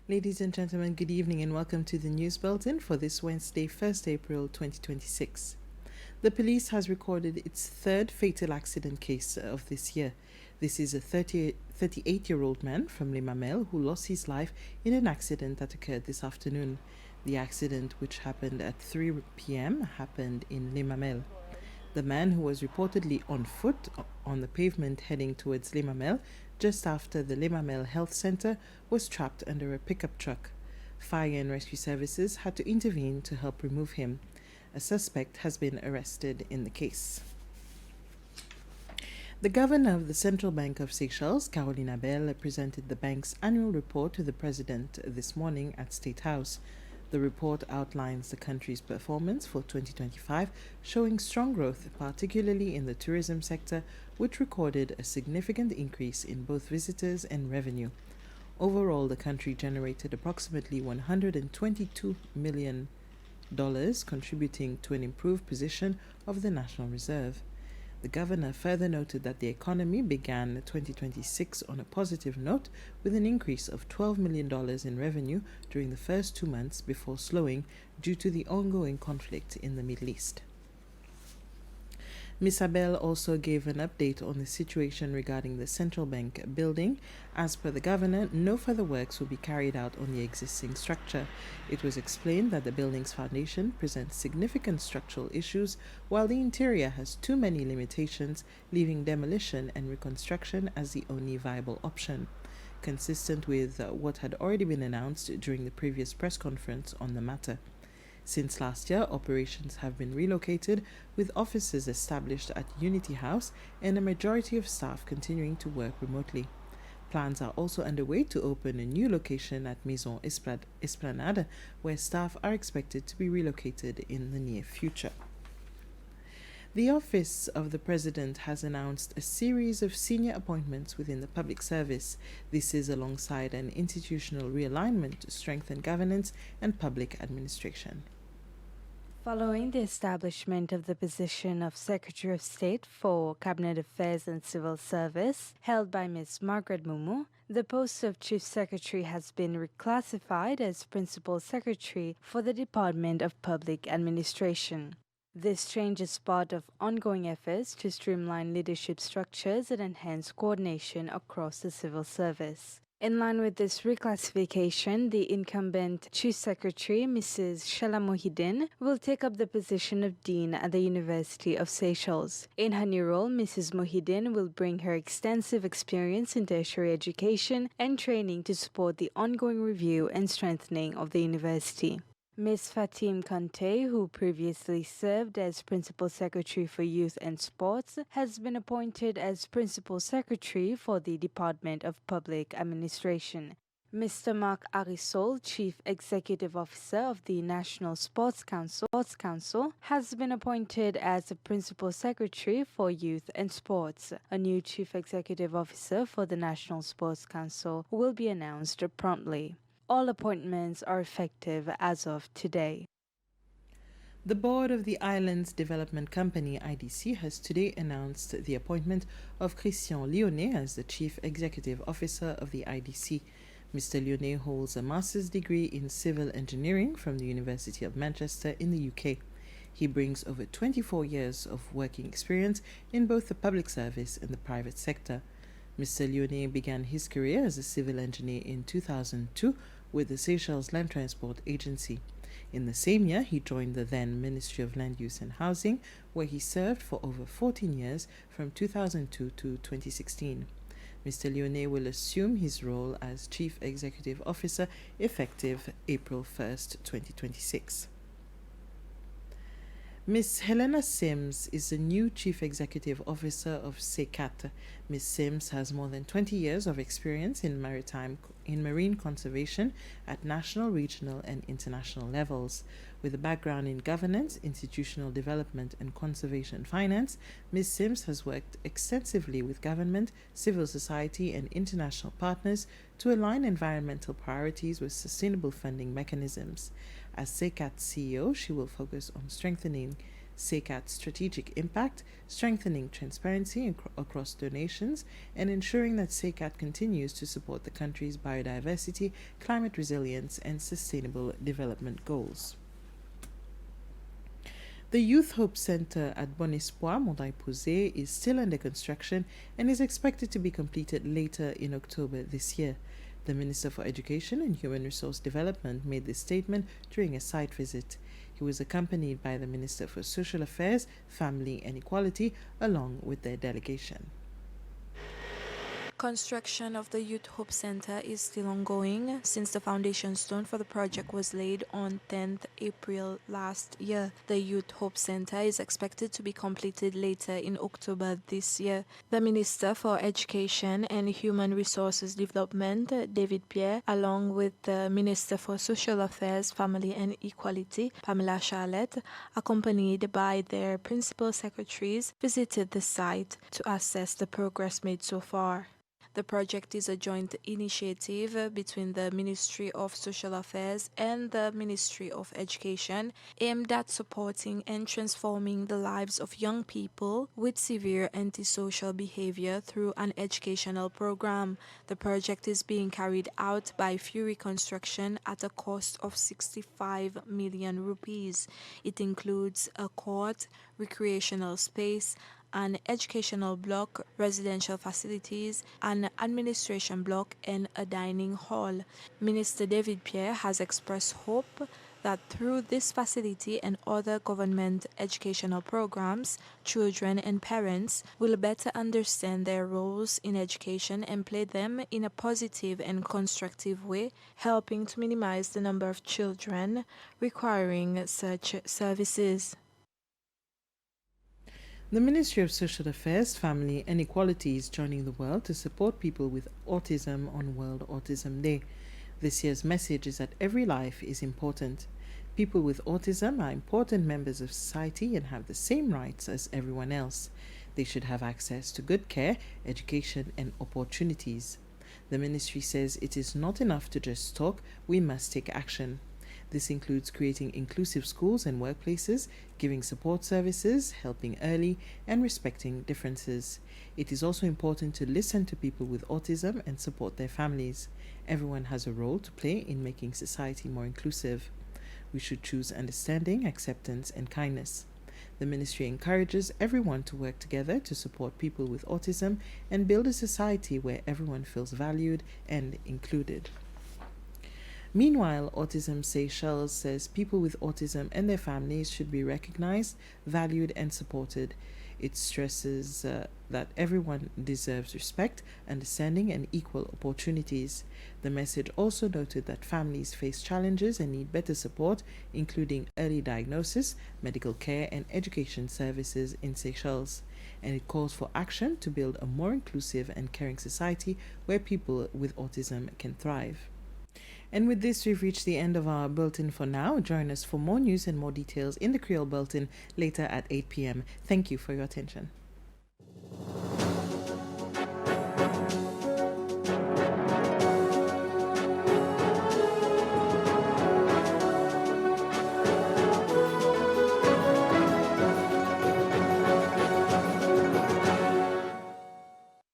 Ladies and gentlemen, good evening and welcome to the News Bulletin for this Wednesday, 1st April 2026. The police has recorded its third fatal accident case of this year. This is a 38-year-old man from Les Mamelles who lost his life in an accident that occurred this afternoon. The accident, which happened at 3 p.m., happened in Les Mamelles. The man, who was reportedly on foot on the pavement heading towards Les Mamelles just after the Les Mamelles Health Center, was trapped under a pickup truck. Fire and rescue services had to intervene to help remove him. A suspect has been arrested in the case. The governor of the Central Bank of Seychelles, Caroline Abel, presented the bank's annual report to the president this morning at State House. The report outlines the country's performance for 2025, showing strong growth, particularly in the tourism sector, which recorded a significant increase in both visitors and revenue. Overall, the country generated approximately $122 million, contributing to an improved position of the National Reserve. The governor further noted that the economy began 2026 on a positive note, with an increase of $12 million in revenue during the first 2 months before slowing due to the ongoing conflict in the Middle East. Ms. Abel also gave an update on the situation regarding the central bank building. As per the governor, no further works will be carried out on the existing structure. It was explained that the building's foundation presents significant structural issues, while the interior has too many limitations, leaving demolition and reconstruction as the only viable option. Consistent with what had already been announced during the previous press conference on the matter. Since last year, operations have been relocated, with offices established at Unity House and a majority of staff continuing to work remotely. Plans are also underway to open a new location at Maison Esplanade, where staff are expected to be relocated in the near future. The Office of the President has announced a series of senior appointments within the public service. This is alongside an institutional realignment to strengthen governance and public administration. Following the establishment of the position of Secretary of State for Cabinet Affairs and Civil Service, held by Ms. Margaret Mumu, the post of Chief Secretary has been reclassified as Principal Secretary for the Department of Public Administration. This change is part of ongoing efforts to streamline leadership structures and enhance coordination across the civil service. In line with this reclassification, the incumbent Chief Secretary, Mrs. Shala Mohidin, will take up the position of Dean at the University of Seychelles. In her new role, Mrs. Mohidin will bring her extensive experience in tertiary education and training to support the ongoing review and strengthening of the university. Ms. Fatim Kante, who previously served as Principal Secretary for Youth and Sports, has been appointed as Principal Secretary for the Department of Public Administration. Mr. Mark Arisol, Chief Executive Officer of the National Sports Council, has been appointed as the Principal Secretary for Youth and Sports. A new Chief Executive Officer for the National Sports Council will be announced promptly. All appointments are effective as of today. The board of the Islands Development Company, IDC, has today announced the appointment of Christian Lyonnais as the Chief Executive Officer of the IDC. Mr. Lyonnais holds a master's degree in civil engineering from the University of Manchester in the UK. He brings over 24 years of working experience in both the public service and the private sector. Mr. Lyonnais began his career as a civil engineer in 2002 with the Seychelles Land Transport Agency. In the same year, he joined the then Ministry of Land Use and Housing, where he served for over 14 years from 2002 to 2016. Mr. Lyonnais will assume his role as Chief Executive Officer effective April 1st, 2026. Ms. Helena Sims is the new Chief Executive Officer of CECAT. Ms. Sims has more than 20 years of experience in marine conservation at national, regional, and international levels. With a background in governance, institutional development, and conservation finance, Ms. Sims has worked extensively with government, civil society, and international partners to align environmental priorities with sustainable funding mechanisms. As CECAT CEO, she will focus on strengthening SECAT's strategic impact, strengthening transparency across donations, and ensuring that SECAT continues to support the country's biodiversity, climate resilience, and sustainable development goals. The Youth Hope Center at Bon Espoir, Montaille-Posé, is still under construction and is expected to be completed later in October this year. The Minister for Education and Human Resource Development made this statement during a site visit. He was accompanied by the Minister for Social Affairs, Family and Equality, along with their delegation. Construction of the Youth Hope Center is still ongoing since the foundation stone for the project was laid on 10th April last year. The Youth Hope Center is expected to be completed later in October this year. The Minister for Education and Human Resources Development, David Pierre, along with the Minister for Social Affairs, Family and Equality, Pamela Charlotte, accompanied by their principal secretaries, visited the site to assess the progress made so far. The project is a joint initiative between the Ministry of Social Affairs and the Ministry of Education, aimed at supporting and transforming the lives of young people with severe antisocial behavior through an educational program. The project is being carried out by Fury Construction at a cost of 65 million rupees. It includes a court, recreational space, an educational block, residential facilities, an administration block, and a dining hall. Minister David Pierre has expressed hope that through this facility and other government educational programs, children and parents will better understand their roles in education and play them in a positive and constructive way, helping to minimize the number of children requiring such services. The Ministry of Social Affairs, Family and Equality is joining the world to support people with autism on World Autism Day. This year's message is that every life is important. People with autism are important members of society and have the same rights as everyone else. They should have access to good care, education, and opportunities. The ministry says it is not enough to just talk, we must take action. This includes creating inclusive schools and workplaces, giving support services, helping early, and respecting differences. It is also important to listen to people with autism and support their families. Everyone has a role to play in making society more inclusive. We should choose understanding, acceptance, and kindness. The ministry encourages everyone to work together to support people with autism and build a society where everyone feels valued and included. Meanwhile, Autism Seychelles says people with autism and their families should be recognized, valued, and supported. It stresses that everyone deserves respect, understanding, and equal opportunities. The message also noted that families face challenges and need better support, including early diagnosis, medical care, and education services in Seychelles. And it calls for action to build a more inclusive and caring society where people with autism can thrive. And with this, we've reached the end of our bulletin for now. Join us for more news and more details in the Creole Bulletin later at 8 p.m. Thank you for your attention.